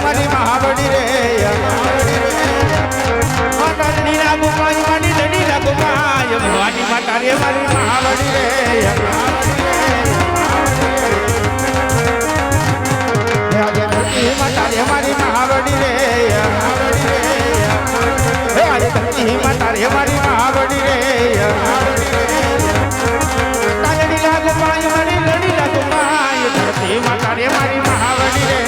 મારી મહાવડી રે માતા લીલા ગોપાઈ મારી લીલા ગોપાઈ ભવાની માતા રે મારી મહાવડી રે માતા રે મારી મહાવડી રે માતા રે મારી મહાવડી રે લીલા ગોપાઈ મારી લીલા ગોપાઈ ધરતી માતા રે મારી મહાવડી રે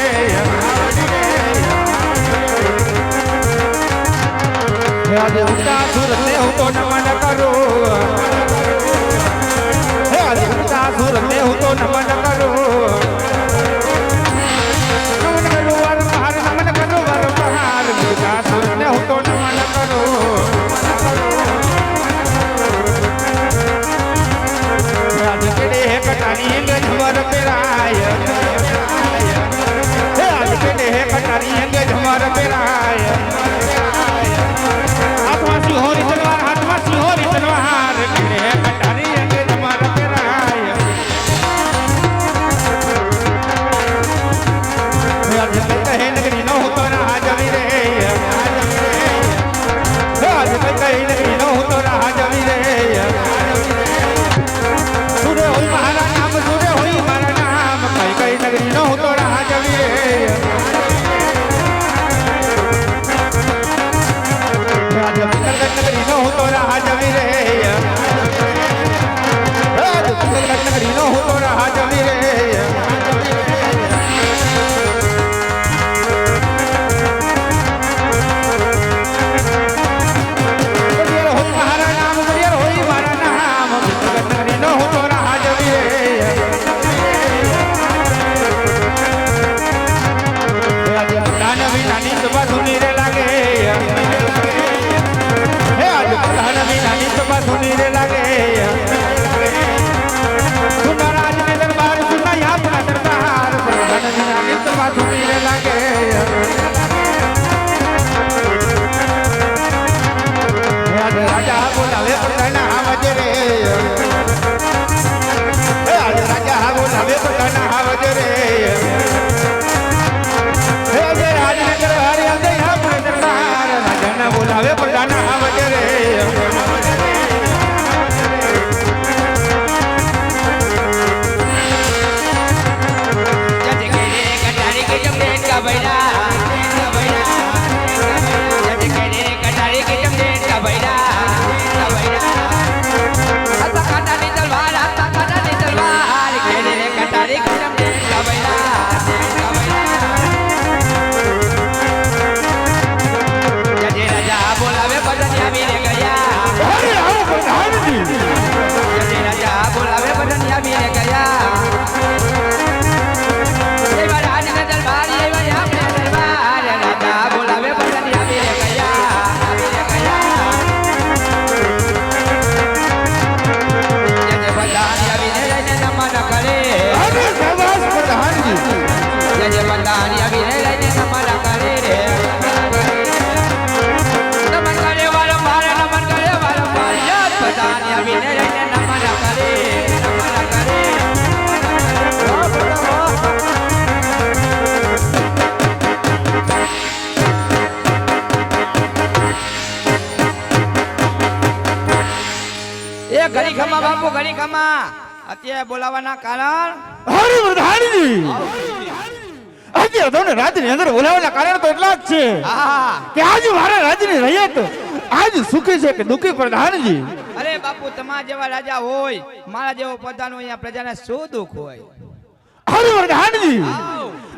આજે ઉતા સુરને હું તો નમન કરું હે આજે ઉતા સુરને હું તો નમન કરું નમન કરું વર બહાર નમન કરું વર બહાર ઉતા સુરને હું તો નમન કરું આજે કેડે હે કટારી ગજવર પેરાય હે આજે કેડે હે કટારી ગજવર પેરાય સિંહોરી તલવાર હાથમાં સિંહોરી તલવાર કેડે કટારી અંગે તમાર પેરાય આજે કહે નગરી નો તો રાહ જવી રે આજે કહે નગરી નો તો રાહ જવી રે સુરે હોય મારા નામ સુરે હોય મારા નામ કઈ નગરી નો તો રાહ જવી રે નગરી નો હું તો રાહ જવી રે નગરી નો હું તો રાહ જવી રે મારા નામ હોય મારા નામ નગરી નો હું તો રાહ જવી રે નાની નાની સભા સુની રે લાગે નાની સભા સુની રે લાગે સુના રાજ ને દરબાર સુના આપણા દરબાર નાની સભા સુની રે લાગે આજે રાજા બોલાવે પોતાના આવજે રે આજે રાજા બોલાવે પોતાના આવજે રે આજે રાજનગર હરે આજે આપણે દરબાર રાજાના બોલાવે પોતાના આવજે રે ઘડી ખમા બાપુ ઘડી ખમા અત્યારે બોલાવાના કારણ હરિ પ્રધાનજી અત્યારે તમને રાજની અંદર બોલાવાના કારણ તો એટલા જ છે કે આજ મારા રાજની રૈયત આજ સુખી છે કે દુખી પ્રધાનજી અરે બાપુ તમારા જેવા રાજા હોય મારા જેવો પ્રધાન હોય અહીંયા પ્રજાને શું દુઃખ હોય હરિ પ્રધાનજી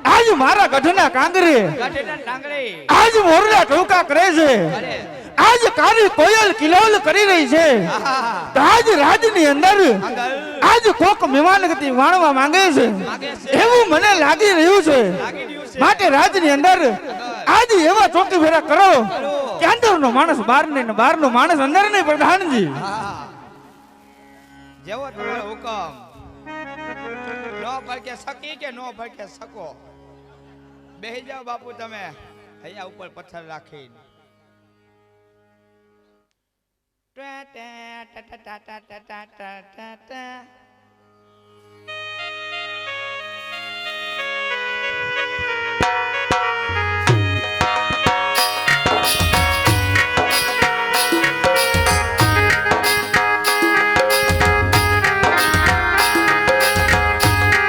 આજ મારા ગઢના કાંગરે આજ મોરલા ટોકા કરે છે આજ કારી કોયલ કિલોલ કરી રહી છે આજ રાજની અંદર આજ કોક મહેમાન ગતિ વાણવા માંગે છે એવું મને લાગી રહ્યું છે માટે રાજની અંદર આજ એવા ચોકી ફેરા કરો કે અંદરનો માણસ બહાર ને બહારનો માણસ અંદર નહીં પ્રધાનજી જેવો તમારો હુકમ નો ભડકે સકી કે નો ભડકે સકો બેહી જાઓ બાપુ તમે અહીંયા ઉપર પથ્થર રાખીને Ta ta ta ta ta ta ta ta ta ta